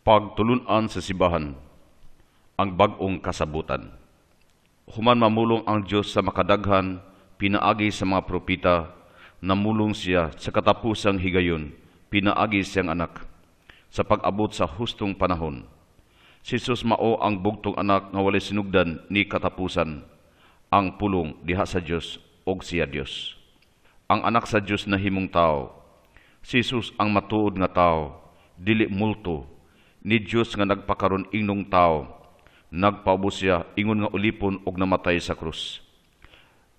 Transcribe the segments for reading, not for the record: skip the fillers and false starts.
Pagtulunan sa sibahan, ang bag-ong kasabutan. Human mamulong ang Diyos sa makadaghan, pinaagi sa mga propita, namulong siya sa katapusang higayon, pinaagi siyang anak, sa pag-abot sa hustong panahon. Si Jesus mao ang bugtong anak nga walay sinugdan ni katapusan, ang pulong diha sa Diyos og siya Diyos. Ang anak sa Diyos na himong tao, si Jesus ang matuod nga tao, dili multo, ni Diyos nga nagpakaron ingnong tao, nagpaubos siya ingon nga ulipon og namatay sa krus.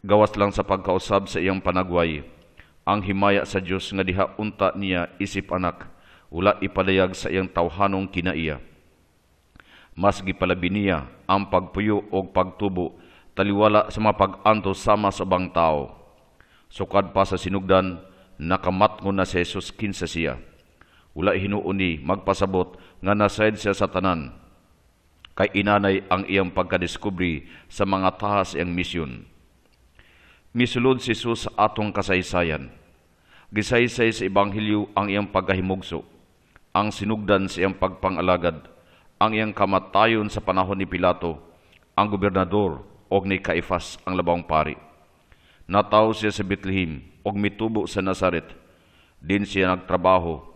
Gawas lang sa pagkausab sa iyang panagway, ang himaya sa Diyos nga diha unta niya isip anak, wala ipadayag sa iyang tawhanong kinaiya. Mas gipalabi niya ang pagpuyo og pagtubo, taliwala sa mga pag-antos sama sa ubang tao. Sukad pa sa sinugdan, nakamatngon na si Jesus kinsa siya. Wala hinuon ni magpasabot nga nasayad siya sa tanan, kay inanay ang iyang pagkadiskubre sa mga tahas iyang misyon. Misulod si Jesus sa atong kasaysayan. Gisaysay sa Ebanghelyo ang iyang pagkahimugso, ang sinugdan sa iyang pagpangalagad, ang iyang kamatayon sa panahon ni Pilato, ang gobernador og ni Caifás ang labang pari. Nataw siya sa Bethlehem og mitubo sa Nazaret. Din siya nagtrabaho.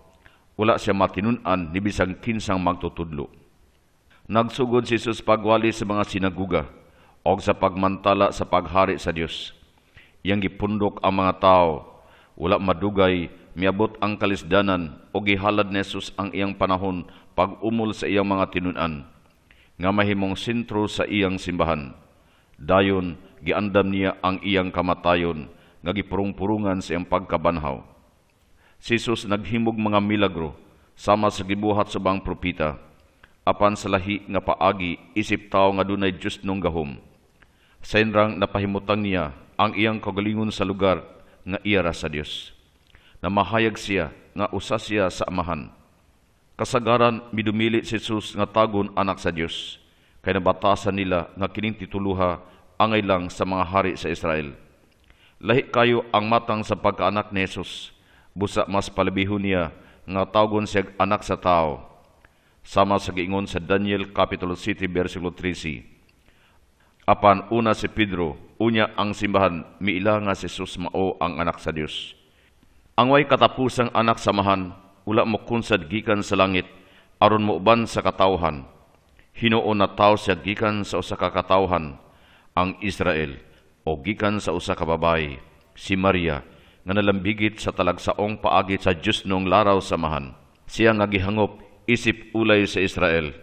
Wala siya matinunan ni bisang kinsang magtutudlo. Nagsugod si Jesus pagwali sa mga sinaguga o sa pagmantala sa paghari sa Diyos. Iyang gipundok ang mga tao, wala madugay, miabot ang kalisdanan o gihalad ni Jesus ang iyang panahon pag-umol sa iyang mga tinunan, nga mahimong sentro sa iyang simbahan. Dayon, giandam niya ang iyang kamatayon, nga gipurung-purungan sa iyang pagkabanhaw. Si Jesus naghimog mga milagro sama sa gibuhat sa bang propita, apan sa lahi nga paagi isip tao nga dunay Diyos nung gahom. Sainrang napahimutang niya ang iyang kagalingon sa lugar nga iyara sa Dios. Namahayag siya nga usa siya sa amahan. Kasagaran midumili si Jesus nga tagon anak sa Dios, kay nabatasan nila nga kining tituluha angay lang sa mga hari sa Israel. Lahi kayo ang matang sa pagkaanak ni Jesus, busa mas palabihon niya nga tawgon siya anak sa tao. Sama sa giingon sa Daniel Kapitulo 7, versikulo 13. Apan una si Pedro, unya ang simbahan, miila nga si Jesus mao ang anak sa Dios. Ang way katapusang anak samahan, wala mo kunsad gikan sa langit, aron mo uban sa katawhan. Hinuon na tao siya gikan sa usa ka katawhan, ang Israel, o gikan sa usa ka babae, si Maria, nga nalambigit sa talagsaong paagi sa Diyos noong laraw samahan. Siya nga gihangop isip ulay sa Israel,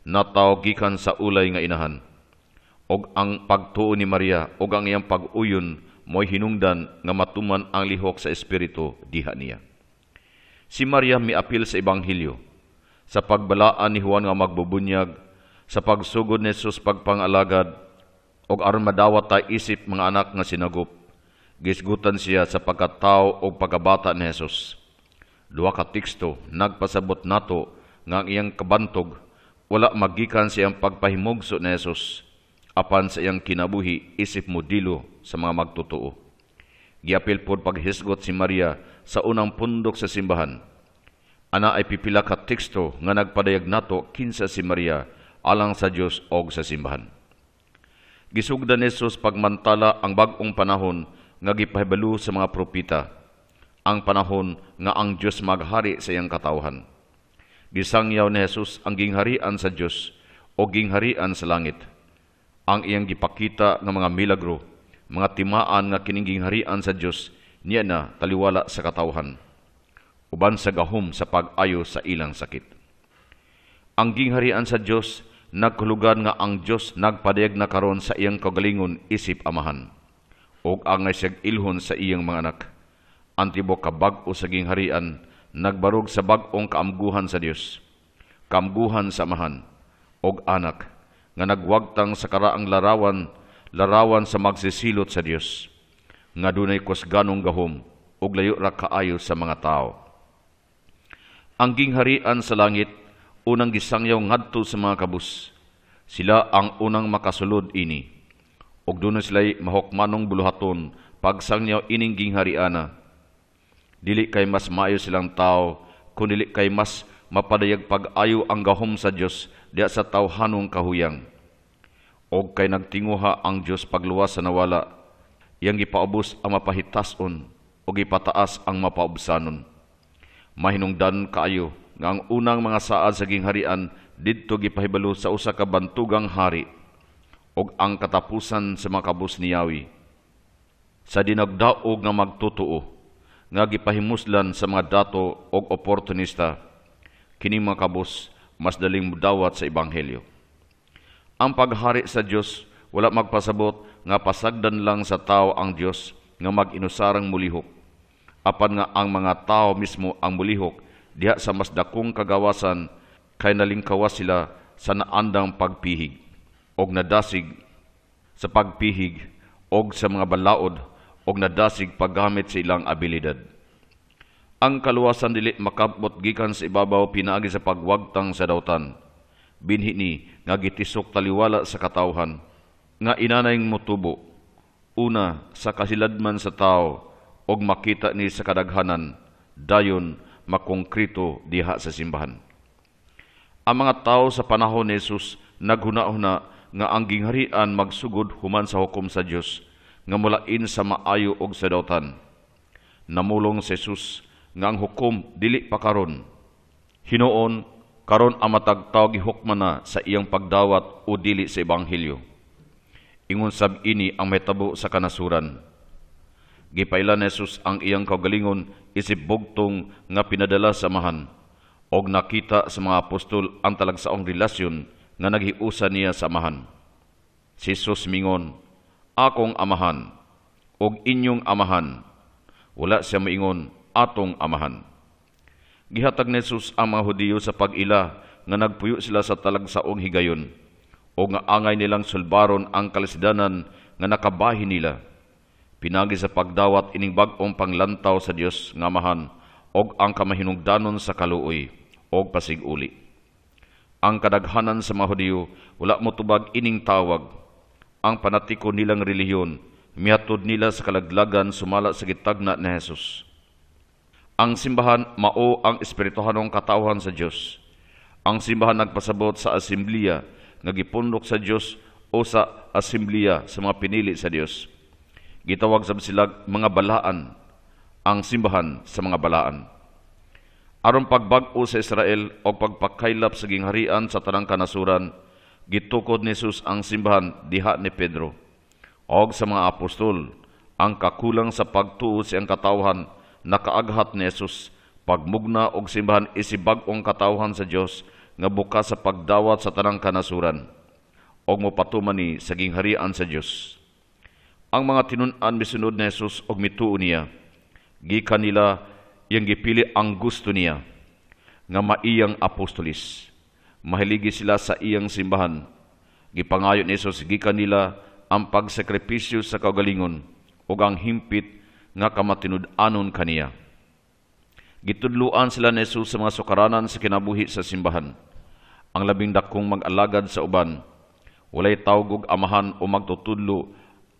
nataw gikan sa ulay nga inahan. Og ang pagtuo ni Maria og ang iyang pag-uyon mo'y hinungdan nga matuman ang lihok sa espiritu diha niya. Si Maria miapil sa Ebanghelyo, sa pagbalaan ni Juan nga magbubunyag, sa pagsugod ni Jesus pagpangalagad, og aron madawat ta isip mga anak nga sinagop. Gisgutan siya sa pagkatao o pagkabata ni Jesus. Duha ka teksto nagpasabot nato nga ang iyang kabantog wala magikan sa iyang pagpahimugso ni Jesus, apan sa iyang kinabuhi isip modelo sa mga magtotoo. Giapil pod paghisgot si Maria sa unang pundok sa simbahan. Ana ay pipila ka teksto nga nagpadayag nato kinsa si Maria alang sa Dios og sa simbahan. Gisugdan ni Jesus pagmantala ang bag-ong panahon nga gipahibalo sa mga propita, ang panahon nga ang Diyos maghari sa iyang katawhan. Gisangyaw ni Jesus ang gingharian sa Diyos o gingharian sa langit. Ang iyang gipakita nga mga milagro, mga timaan nga kining gingharian sa Diyos, niya na taliwala sa katawhan, uban sa gahom sa pag-ayo sa ilang sakit. Ang gingharian sa Diyos, nagkulugan nga ang Diyos nagpadayag na karon sa iyang kagalingon isip amahan, og angay siyag ilhon sa iyang mga anak. Ang tibok kabag-o sa gingharian, nagbarog sa bag-ong kaamguhan sa Dios, kaamguhan sa amahan, og anak, nga nagwagtang sa karaang larawan sa magsisilot sa Dios, nga dunay kusganong gahom, og layo ra kaayo sa mga tao. Ang gingharian sa langit, unang gisangyaw ngadto sa mga kabus. Sila ang unang makasulod ini, og doon sila'y mahokmanong buluhaton pagsangyaw ining ginghariana. Dili kay mas maayo silang tao, kung dili kay mas mapadayag pag-ayo ang gahom sa Dios diya sa tawhanong kahuyang. Og kay nagtinguha ang Dios pagluwas sa nawala, iyang gipaubos ang mapahitason o gipataas ang mapaubsanon. Mahinungdan kaayo nga ang unang mga saad sa gingharian didto gipahibalo sa usa ka bantugang hari og ang katapusan sa mga kabus ni Yahweh. Sa dinagdaog nga magtutuo nga gipahimuslan sa mga dato og oportunista, kining mga kabus mas daling mudawat sa ebanghelyo. Ang paghari sa Dios wala magpasabot nga pasagdan lang sa tao ang Dios nga mag-inusarang mulihok, apan nga ang mga tao mismo ang mulihok diha sa mas dakong kagawasan kay nalingkawas sila sa naandang pagpihig og nadasig sa pagpihig og sa mga balaod og nadasig paggamit sa ilang abilidad. Ang kaluwasan dili makabot gikan sa ibabaw pinaagi sa pagwagtang sa dawtan. Binhi ni nga gitisok taliwala sa katawhan nga inanayng motubo una sa kasiladman sa tao og makita ni sa kadaghanan dayon makongkrito diha sa simbahan. Ang mga tao sa panahon ni Jesus naghuna-huna nga ang gingharian magsugod human sa hukom sa Dios nga mulain sa maayo og sa dawtan. Namulong si Jesus nga ang hukom dili pa karon. Hinuon karon ang matagtaw gihukman na sa iyang pagdawat o dili sa ebanghelyo. Ingon sab ini ang mahitabo sa kanasuran. Gipailan ni Jesus ang iyang kaugalingon isip bugtong nga pinadala sa amahan og nakita sa mga apostol ang talagsaong relasyon nga naghiusa niya sa amahan. Si Jesus mingon, akong amahan og inyong amahan. Wala siya maingon, atong amahan. Gihatag ni Jesus ang mga Hudiyo sa pag-ila nga nagpuyo sila sa talagsaong higayon o nga angay nilang sulbaron ang kalisidanan nga nakabahin nila. Pinagi sa pagdawat ining bag-ong panglantaw sa Dios nga amahan og ang kamahinungdanon sa kaluoy og pasiguli. Ang kadaghanan sa mga Hudiyo wala motubag ining tawag. Ang panatiko nilang relihiyon mihatod nila sa kalaglagan sumala sa gitagna ni Jesus. Ang simbahan mao ang espirituhanong katawhan sa Dios. Ang simbahan nagpasabot sa asemblea nga gipundok sa Dios o sa asemblea sa mga pinili sa Dios. Gitawag sab sila mga balaan, ang simbahan sa mga balaan. Aron pagbag-o sa Israel o pagpakaylap sa gingharian sa tanang kanasuran, gitukod ni Jesus ang simbahan diha ni Pedro og sa mga apostol. Ang kakulang sa pagtuo sa ang katawhan nakaaghat ni Jesus pagmugna og simbahan isibag-ong katawhan sa Dios nga bukas sa pagdawat sa tanang kanasuran og mopatuman ni sa gingharian sa Dios. Ang mga tinun-an misunod ni Jesus og mituo niya, gikan nila iyang gipili ang gusto niya nga maiyang apostolis. Mahiligi sila sa iyang simbahan. Gipangayo ni Jesus gikan nila ang pagsakripisyo sa kaugalingon ug ang himpit nga kamatinud-anon kaniya. Gitudluan sila ni Jesus sa mga sukaranan sa kinabuhi sa simbahan. Ang labing dakong mag-alagad sa uban, walay tawgog amahan o magtutudlo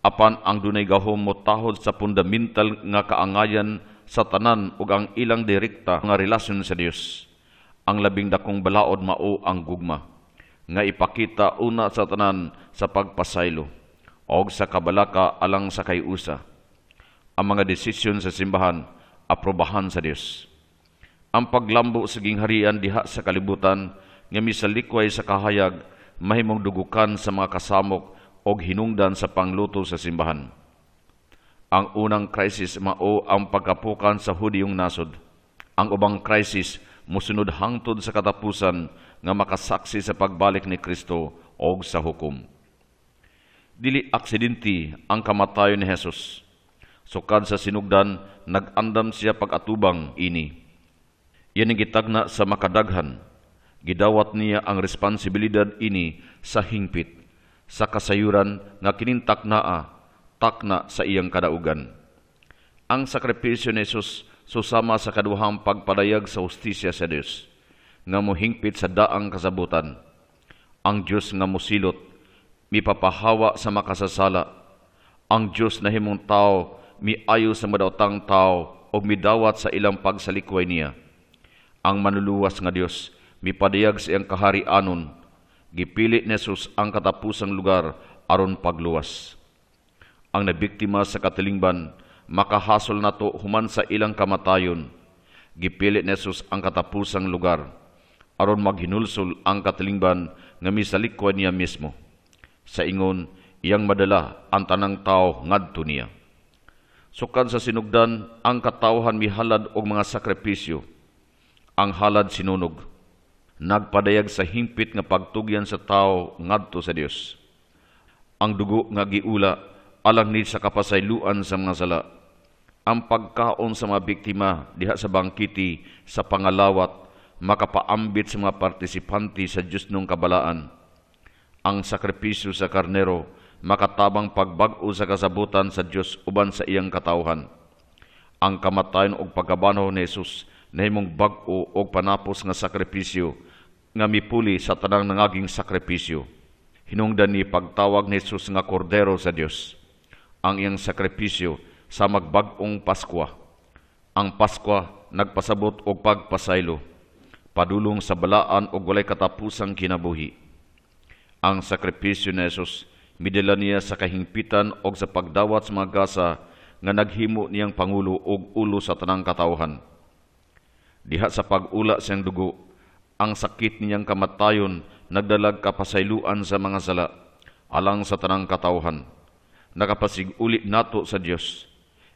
apan ang dunay gahom motahod sa fundamental nga kaangayan sa tanan ug ang ilang direkta nga relasyon sa Dios. Ang labing dakong balaod mao ang gugma nga ipakita una sa tanan sa pagpasaylo og sa kabalaka alang sa kayusa. Ang mga desisyon sa simbahan aprobahan sa Dios. Ang paglambo sa gingharian diha sa kalibutan nga misalikway sa kahayag mahimong dugukan sa mga kasamok og hinungdan sa pangluto sa simbahan. Ang unang krisis mao ang pagkapukan sa Hudiyong nasod. Ang ubang krisis mosunod hangtod sa katapusan nga makasaksi sa pagbalik ni Kristo og sa hukom. Dili aksidente ang kamatayon ni Jesus. Sukad sa sinugdan, nag-andam siya pag-atubang ini. Iyan ang gitagna sa makadaghan. Gidawat niya ang responsibilidad ini sa hingpit, sa kasayuran nga kinintaknaa, takna sa iyang kadaugan. Ang sakripisyo ni Jesus susama sa kaduhang pagpadayag sa hustisya sa Dios, nga mohingpit sa daang kasabutan. Ang Dios nga mosilot, mipapahawa sa makasasala. Ang Dios na himong tao, miayo sa madawtang tao o midawat sa ilang pagsalikway niya. ang manluluwas nga Dios, mipadayag sa iyang kaharianon, gipili ni Jesus ang katapusang lugar aron pagluwas. Ang nabiktima sa katilingban, makahasol nato human sa ilang kamatayon, gipili ni Jesus ang katapusang lugar aron maghinulsol ang katilingban nga misalikwa niya mismo. Sa ingon, iyang madala ang tanang tao ngadto niya. Sukad sa sinugdan, ang katawhan mihalad og mga sakripisyo. Ang halad sinunog, nagpadayag sa himpit nga pagtugyan sa tao ngadto sa Dios. Ang dugo nga giula alang ni sa kapasayloan sa mga sala. Ang pagkaon sa mga biktima diha sa bangkiti sa pangalawat makapaambit sa mga partisipante sa Diyos nung kabalaan. Ang sakripisyo sa karnero makatabang pagbag-o sa kasabutan sa Diyos uban sa iyang katawhan. Ang kamatayon og pagkabanaw ni Jesus nahimong bag-o og panapos nga sakripisyo nga mipuli sa tanang nangaging sakripisyo. Hinungdan ni pagtawag ni Jesus nga kordero sa Dios. Ang iyang sakripisyo sa magbag-ong Paskwa. Ang Paskwa nagpasabot og pagpasaylo, padulong sa balaan og walay katapusang kinabuhi. Ang sakripisyo ni Jesus midala niya sa kahingpitan og sa pagdawat sa mga gasa nga naghimo niyang pangulo og ulo sa tanang katawhan. Diha sa pag-ula siyang dugo, ang sakit niyang kamatayon nagdalag kapasayloan sa mga sala alang sa tanang katawhan. Nakapasig-uli nato sa Dios,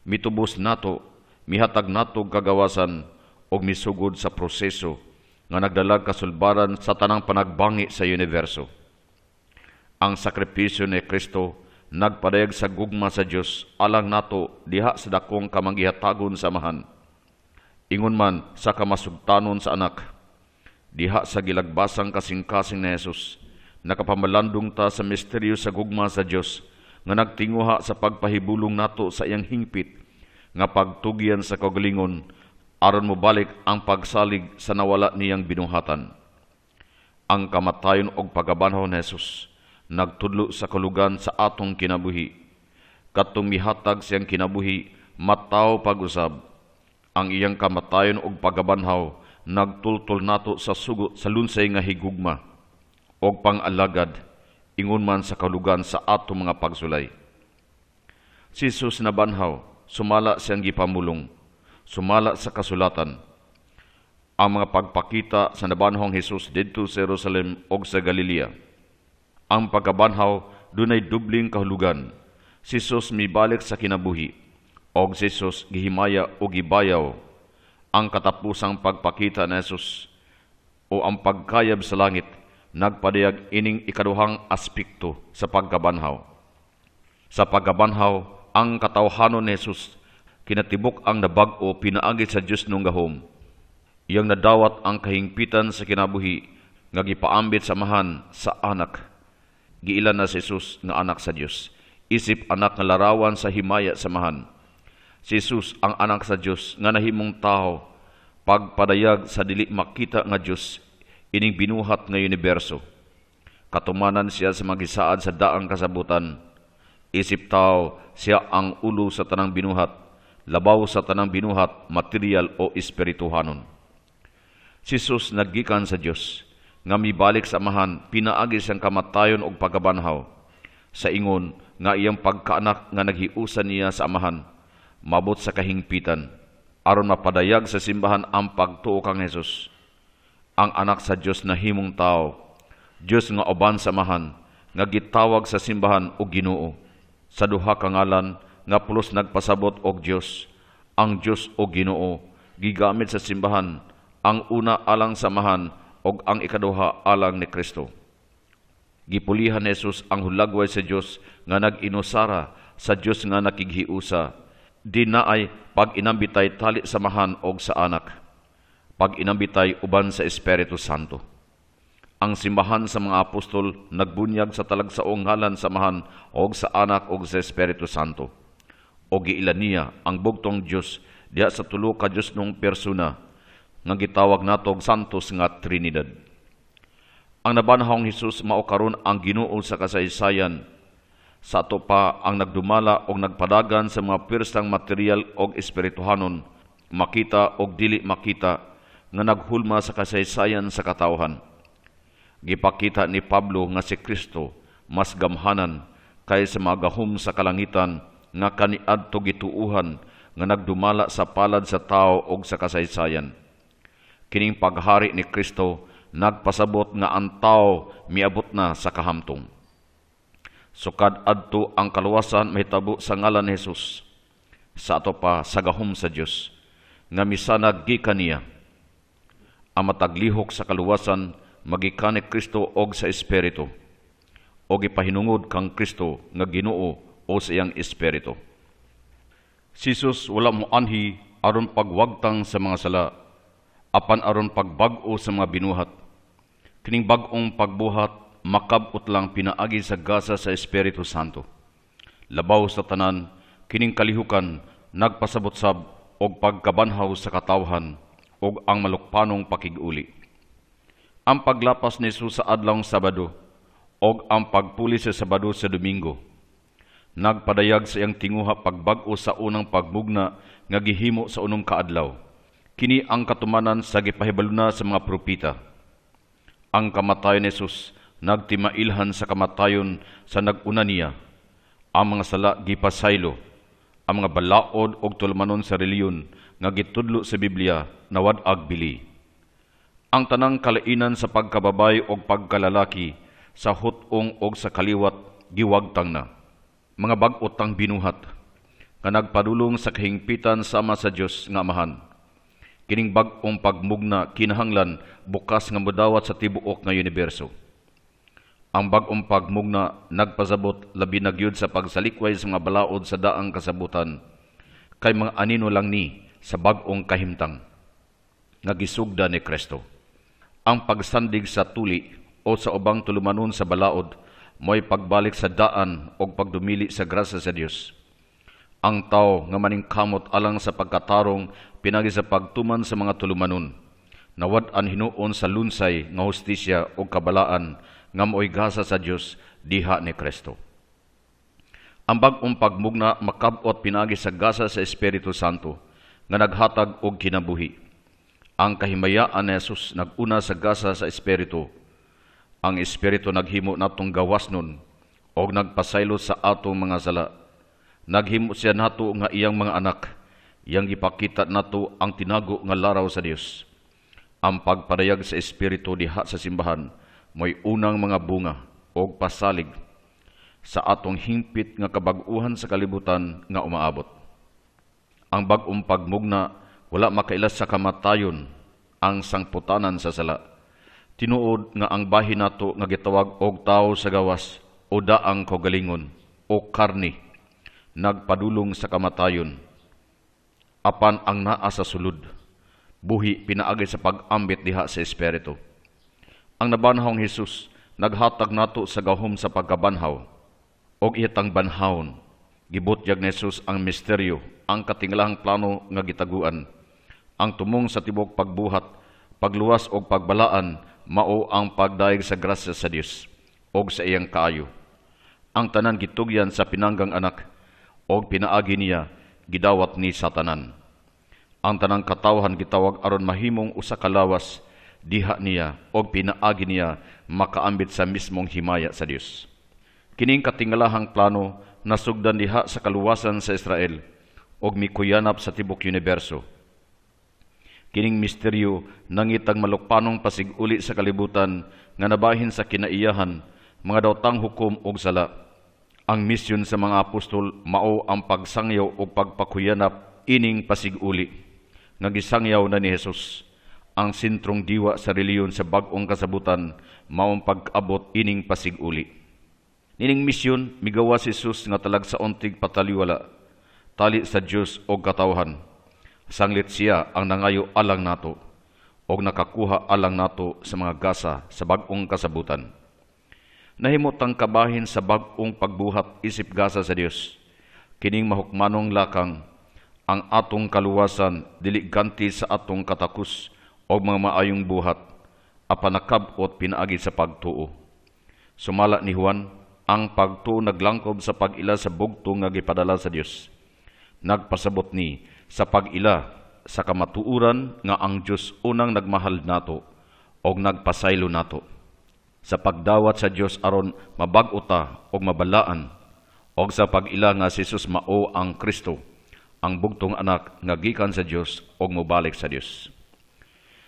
mitubos nato, mihatag nato kagawasan og misugod sa proseso nga nagdalag kasulbaran sa tanang panagbangi sa universo. Ang sakripisyo ni Kristo nagpadayag sa gugma sa Dios alang nato diha sa dakong kamanggihatagon samahan. Ingon man sa kamasugtanon sa anak, diha sa gilagbasang kasing-kasing ni Jesus, nakapamalandong ta sa misteryo sa gugma sa Dios nga nagtinguha sa pagpahibulong nato sa iyang hingpit nga pagtugyan sa kaugalingon aron mobalik ang pagsalig sa nawala niyang binuhatan. Ang kamatayon og pagkabanhaw ni Jesus nagtudlo sa kalugan sa atong kinabuhi. Katong mihatag siyang kinabuhi, mataw pag-usab. Ang iyang kamatayon og pagkabanhaw nagtultol nato sa sugo sa lunsay nga higugma og pang-alagad, ingon man sa kalugan sa atong mga pagsulay. Si Jesus na banhaw, sumala siyang gipamulong, sumala sa kasulatan. Ang mga pagpakita sa nabanhawng Jesus didto sa Jerusalem og sa Galilea. Ang pagkabanhaw dunay dubling kahulugan. Si Jesus mibalik sa kinabuhi og si Jesus gihimaya o gibayaw. Ang katapusang pagpakita ni Jesus o ang pagkayab sa langit nagpadayag ining ikaduhang aspekto sa pagkabanhaw. Sa pagkabanhaw, ang katawhanon ni Jesus kinatibok ang nabag-o pinaagi sa Dios nung gahom. Iyang nadawat ang kahingpitan sa kinabuhi nga gipaambit samahan sa anak. Giilan na si Jesus nga anak sa Dios, isip anak nga larawan sa himaya samahan. Si Jesus ang anak sa Dios nga nahimong tao, pagpadayag sa dili makita nga Dios ining binuhat nga universo. Katumanan siya sa magisaad sa daang kasabutan. Isip tao, siya ang ulo sa tanang binuhat, labaw sa tanang binuhat, material o espirituhanon. Si Jesus naggikan sa Dios, nga mibalik sa amahan, pinaagi siyang kamatayon og pagkabanhaw. Sa ingon nga iyang pagkaanak nga naghiusan niya sa amahan, mabot sa kahingpitan, aron mapadayag sa simbahan ang pagtuo kang Jesus. Ang anak sa Dios na himong tao, Dios nga uban sa amahan, nga gitawag sa simbahan og Ginoo. Sa duha ka ngalan nga pulos nagpasabot og Dios, ang Dios o Ginoo, gigamit sa simbahan, ang una alang samahan og ang ikaduha alang ni Kristo. Gipulihan ni Jesus ang hulagway sa Dios nga nag-inusara sa Dios nga nakighiusa. Di naay pag-inambitay tali samahan og sa anak, pag-inambitay uban sa Espiritu Santo. Ang simbahan sa mga apostol nagbunyag sa talagsaong ngalan samahan og sa anak og sa Espiritu Santo. O giilan niya ang bugtong Dios diha sa tulo ka Dios nung persona nga gitawag natog Santos nga Trinidad. Ang nabanhawng Jesus mao karon ang Ginoo sa kasaysayan. Sa ato pa ang nagdumala og nagpadagan sa mga pirsang material og espirituhanon, makita og dili makita, nga naghulma sa kasaysayan sa katawhan. Gipakita ni Pablo nga si Kristo mas gamhanan kaysa magahom sa kalangitan nga kaniadto gituuhan nga nagdumala sa palad sa tao og sa kasaysayan. Kining paghari ni Kristo nagpasabot nga ang tao miabot na sa kahamtong. Sukad adto ang kaluwasan mahitabo sa ngalan ni Jesus. Sa ato pa sa gahom sa Dios nga misanag gikan niya. Ang mataglihok sa kaluwasan magikan ni Kristo og sa Espiritu, o gipahinungod kang Kristo nga Ginoo o sa iyang Espiritu. Si Jesus wala mo anhi aron pagwagtang sa mga sala, apan aron pagbag-o sa mga binuhat. Kining bag-ong pagbuhat makab-ot lang pinaagi sa gasa sa Espiritu Santo. Labaw sa tanan, kining kalihukan nagpasabot sab og pagkabanhaw sa katawhan og ang malukpanong pakig-uli. Ang paglapas ni Jesus sa adlawng Sabado og ang pagpuli sa Sabado sa Domingo nagpadayag sa iyang tinguha pagbag-o sa unang pagmugna nga gihimo sa unong kaadlaw. Kini ang katumanan sa gipahibaluna sa mga propeta. Ang kamatayon ni Jesus nagtimailhan sa kamatayon sa nag-una niya. Ang mga sala gipasaylo, ang mga balaod og tulmanon sa reliyon nga gitudlo sa Biblia nawad-ag bili. Ang tanang kalainan sa pagkababay og pagkalalaki sa hutong og sa kaliwat giwagtang na. Mga bag-ot ang binuhat nga nagpadulong sa kahingpitan sama sa Dios nga Amahan. Kining bag-ong pagmugna kinahanglan bukas nga modawat sa tibuok nga universo. Ang bag-ong pagmugna nagpasabot labi na gyud sa pagsalikway sa mga balaod sa daang kasabutan kay mga anino lang ni sa bag-ong kahimtang nga gisugda ni Kristo. Ang pagsandig sa tuli o sa ubang tulumanon sa balaod mo'y pagbalik sa daan o pagdumili sa grasya sa Dios. Ang tao nga maningkamot alang sa pagkatarong pinagi sa pagtuman sa mga tulumanon, nawad-an hinuon sa lunsay nga hustisya o kabalaan nga mo'y gasa sa Dios diha ni Kristo. Ang bag-ong pagmugna makab-ot pinagi sa gasa sa Espiritu Santo nga naghatag og kinabuhi. Ang kahimayaan ni Jesus naguna sa gasa sa Espiritu. Ang Espiritu naghimo natong gawasnon o nagpasaylo sa atong mga sala. Naghimo siya nato nga iyang mga anak, iyang gipakita nato ang tinago nga laraw sa Dios. Ang pagpadayag sa Espiritu diha sa simbahan mo'y unang mga bunga o pasalig sa atong hingpit nga kabag-uhan sa kalibutan nga umaabot. Ang bag-ong pagmugna wala makailas sa kamatayon ang sangputanan sa sala. Tinuod nga ang bahin nato nga gitawag og tao sa gawas o daang kaugalingon o karni nagpadulong sa kamatayon. Apan ang naa sa sulod, buhi pinaagi sa pag-ambit diha sa Espiritu. Ang nabanhawng Jesus naghatag nato sa gahom sa pagkabanhaw og itang banhawon. Gibutyag ni Jesus ang misteryo, ang katingalahang plano nga gitaguan. Ang tumong sa tibok pagbuhat, pagluwas o pagbalaan, mao ang pagdaig sa grasya sa Dios o sa iyang kaayo. Ang tanan gitugyan sa pinanggang anak o pinaagi niya, gidawat ni Satanan. Ang tanang katawhan gitawag aron mahimong usa ka lawas, diha niya o pinaagi niya makaambit sa mismong himaya sa Dios. Kining katingalahang plano nasugdan diha sa kaluwasan sa Israel og mikuyanap sa tibok universo. Kining misteryo nangitang malukpanong pasig-uli sa kalibutan nga nabahin sa kinaiyahan, mga dawtang hukom og sala. Ang misyon sa mga apostol mao ang pagsangyaw o pagpakuyanap ining pasig-uli nga gisangyaw na ni Jesus. Ang sentrong diwa sa reliyon sa bag-ong kasabutan mao ang pag-abot ining pasig-uli. Nining misyon migawa si Jesus nga talag sa untig pataliwala, tali sa Dios og katawhan. Sanglit siya ang nangayo alang nato o nakakuha alang nato sa mga gasa sa bag-ong kasabutan. Nahimutang kabahin sa bag-ong pagbuhat isip gasa sa Dios. Kining mahukmanong lakang ang atong kaluwasan dili ganti sa atong katakus o mga maayong buhat apan nakab-ot pinaagi sa pagtuo. Sumala ni Juan, ang pagtuo naglangkob sa pag-ila sa bugtong nga gipadala sa Dios. Nagpasabot ni sa pag-ila sa kamatuuran nga ang Dios unang nagmahal nato og nagpasaylo nato. Sa pagdawat sa Dios aron mabag-o ta og mabalaan, og sa pag-ila nga si Jesus mao ang Kristo, ang bugtong anak nga gikan sa Dios og mobalik sa Dios.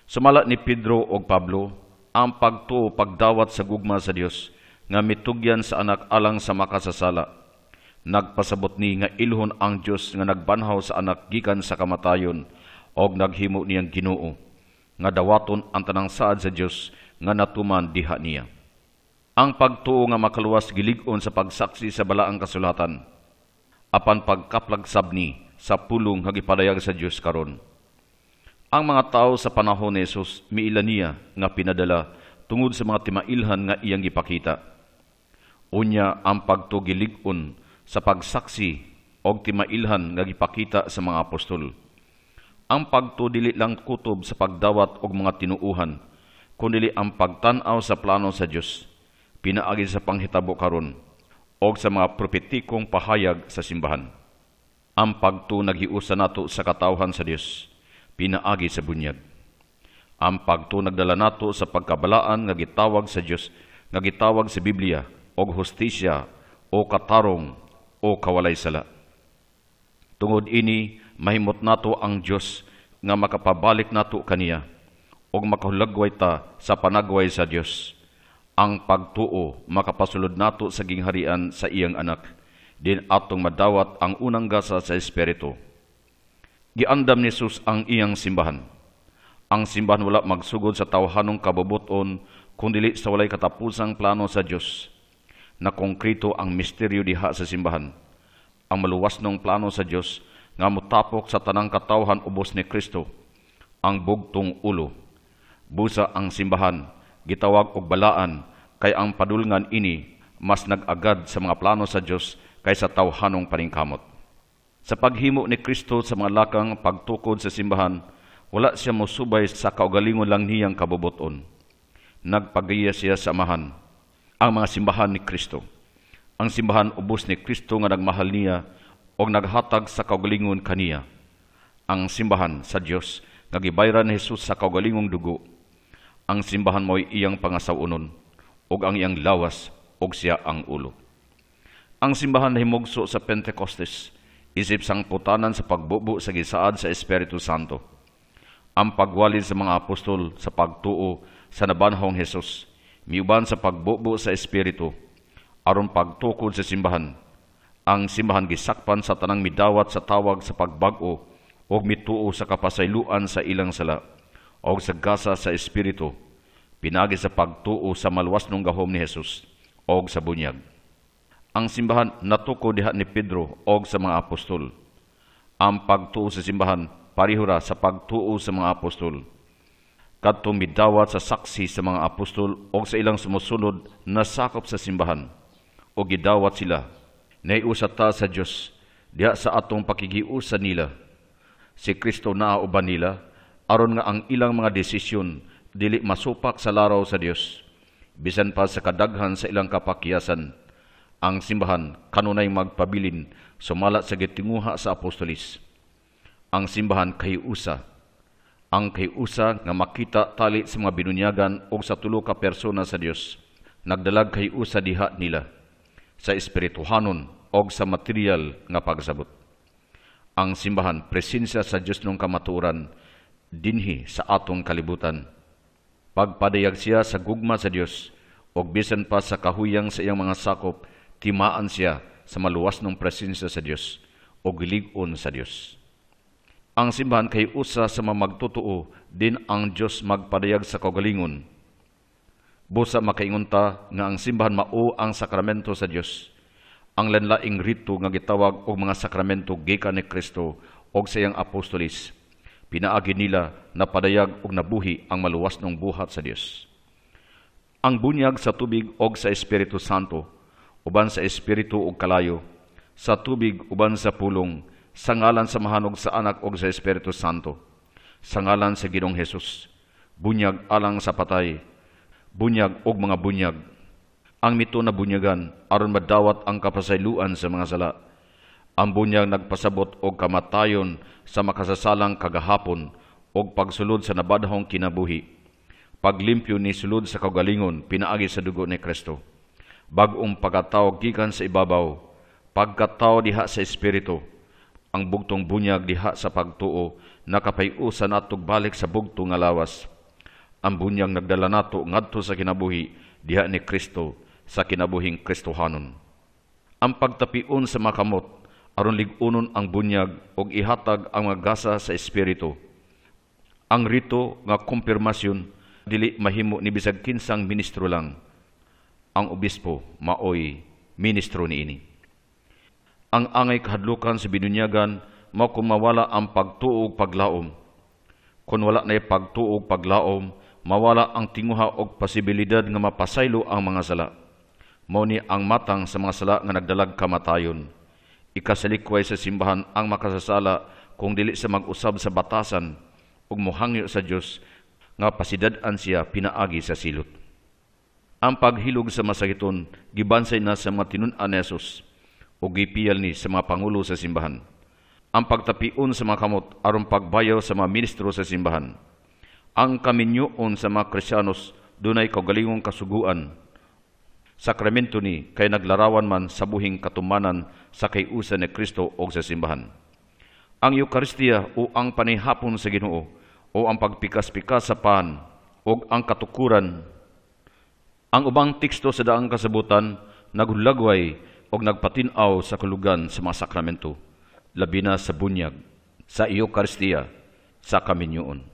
Sumala ni Pedro og Pablo ang pagtuo pagdawat sa gugma sa Dios nga mitugyan sa anak alang sa makasasala. Nagpasabot ni nga ilhon ang Dios nga nagbanhaw sa anak gikan sa kamatayon og naghimo niyang Ginoo nga dawaton ang tanang saad sa Dios nga natuman diha niya. Ang pagtuo nga makaluwas gilig-on sa pagsaksi sa balaang kasulatan apan pagkaplagsab ni sa pulong nga gipadayag sa Dios karon. Ang mga tao sa panahon ni Jesus miila niya nga pinadala tungod sa mga timailhan nga iyang gipakita. Unya ang pagtugilig-on sa pagsaksi og timailhan nga gipakita sa mga apostol. Ang pagtuo dili lang kutob sa pagdawat og mga tinuuhan, kundi ang pagtan-aw sa plano sa Dios pinaagi sa panghitabo karon og sa mga prophetikong pahayag sa simbahan. Ang pagtuo naghiusa nato sa katawhan sa Dios pinaagi sa bunyag. Ang pagtuo nagdala nato sa pagkabalaan nga gitawag sa Dios, nga gitawag sa Biblia og hustisya o katarong o kawalay sala. Tungod ini mahimot nato ang Dios nga makapabalik nato kaniya og makahulagway ta sa panagway sa Dios. Ang pagtuo makapasulod nato sa gingharian sa iyang anak, din atong madawat ang unang gasa sa Espiritu. Giandam ni Jesus ang iyang simbahan. Ang simbahan wala magsugod sa tawhanong kabubuton kundi sa walay katapusang plano sa Dios. Na konkreto ang misteryo diha sa simbahan. Ang maluwasnong plano sa Dios nga mutapok sa tanang katawhan ubos ni Kristo, ang bugtong ulo. Busa ang simbahan gitawag og balaan kay ang padulngan ini mas nag-agad sa mga plano sa Dios kaysa tawhanong paningkamot. Sa paghimo ni Kristo sa mga lakang pagtukod sa simbahan, wala siya mosubay sa kaugalingon lang niyang kabubuton. Nagpagiya siya sa amahan, ang mga simbahan ni Kristo. Ang simbahan ubos ni Kristo nga nagmahal niya o naghatag sa kaugalingon kaniya. Ang simbahan sa Dios nga gibayran ni Jesus sa kaugalingong dugo. Ang simbahan mo'y iyang pangasawunon o ang iyang lawas o siya ang ulo. Ang simbahan nahimugso sa Pentecostes, isip sang putanan sa pagbubo sa gisaad sa Espiritu Santo. Ang pagwalid sa mga apostol sa pagtuo sa nabanhong Jesus, miuban sa pagbubo sa Espiritu, aron pagtukod sa simbahan. Ang simbahan gisakpan sa tanang midawat sa tawag sa pagbag-o o mituo sa kapasayloan sa ilang sala o sa gasa sa Espiritu, pinagi sa pagtuo sa maluwasnong gahom ni Jesus o sa bunyag. Ang simbahan natuko diha ni Pedro og sa mga apostol. Ang pagtuo sa simbahan parihura sa pagtuo sa mga apostol. Kadtong midawat sa saksi sa mga apostol og sa ilang sumusunod na sakop sa simbahan o gidawat sila. Naiusa ta sa Dios diha sa atong pakigiusa nila. Si Kristo naa uban nila aron nga ang ilang mga desisyon dili masupak sa laraw sa Dios. Bisan pa sa kadaghan sa ilang kapakyasan, ang simbahan kanunay magpabilin sumala sa gitinguha sa apostolis. Ang simbahan kahiusa. Ang kahiusa nga makita tali sa mga binunyagan o sa tulo ka persona sa Dios. Nagdalag kahiusa diha nila sa espirituhanon o sa material nga pagsabot. Ang simbahan presensya sa Dios nung kamaturan dinhi sa atong kalibutan. Pagpadayag siya sa gugma sa Dios o bisan pa sa kahuyang sa iyang mga sakop, timaan siya sa maluwas ng presensya sa Dios o gilig-on sa Dios. Ang simbahan kay usa sa mamagtotoo din ang Dios magpadayag sa kaugalingon. Busa makaingon ta nga ang simbahan mao ang sakramento sa Dios. Ang lanlaing rito nga gitawag og mga sakramento gikan ni Kristo og sa iyang apostolis. Pinaagi nila na padayag og nabuhi ang maluwas ng buhat sa Dios. Ang bunyag sa tubig og sa Espiritu Santo uban sa Espiritu og kalayo, sa tubig uban sa pulong, sa ngalan sa mahanog sa Anak og sa Espiritu Santo, sa ngalan sa Ginoong Hesus, bunyag alang sa patay, bunyag og mga bunyag, ang mito na bunyagan aron madawat ang kapasayloan sa mga sala, Ang bunyag nagpasabot og kamatayon sa makasasalang kagahapon og pagsulod sa nabadahong kinabuhi. Paglimpyo ni sulod sa kaugalingon pinaagi sa dugo ni Kristo. Bag-ong pagkatawo gikan sa ibabaw, pagkatawo diha sa espiritu. Ang bugtong bunyag diha sa pagtuo nakapay-usa natog balik sa bugto nga lawas. Ang bunyag nagdala nato ngadto sa kinabuhi diha ni Kristo sa kinabuhing Kristohanon. Ang pagtapion sa makamot aron lig-unon ang bunyag og ihatag ang mga gasa sa espiritu. Ang rito nga kumpirmasyon dili mahimo ni bisag kinsang ministro lang. Ang obispo maoy ministro niini. Ang angay kahadlukan sa binunyagan mao kung mawala ang pagtuo ug paglaom. Kung wala na pagtuo ug paglaom, mawala ang tinguha og posibilidad nga mapasaylo ang mga sala. Mao ni ang matang sa mga sala nga nagdalag kamatayon. Ikasalikway sa simbahan ang makasasala kung dili sa mag-usab sa batasan ug mohangyo sa Dios nga pasidad-an siya pinaagi sa silot. Ang paghilog sa masakiton gibansay na sa mga tinun-an ni Jesus o gipiyal ni sa mga pangulo sa simbahan. Ang pagtapion sa mga kamot aron pagbayaw sa mga ministro sa simbahan. Ang kaminyoon sa mga Kristiyanos dunay kaugalingong kasuguan. Sakramento ni kay naglarawan man sa buhing katumanan sa kayusa ni Kristo o sa simbahan. Ang Eucharistia o ang panihapon sa Ginoo o ang pagpikas-pikas sa pan o ang katukuran. Ang ubang teksto sa daang kasabutan naghulagway o nagpatinaw sa kulugan sa mga sakramento, labi na sa bunyag, sa Eucharistia, sa kaminyoon.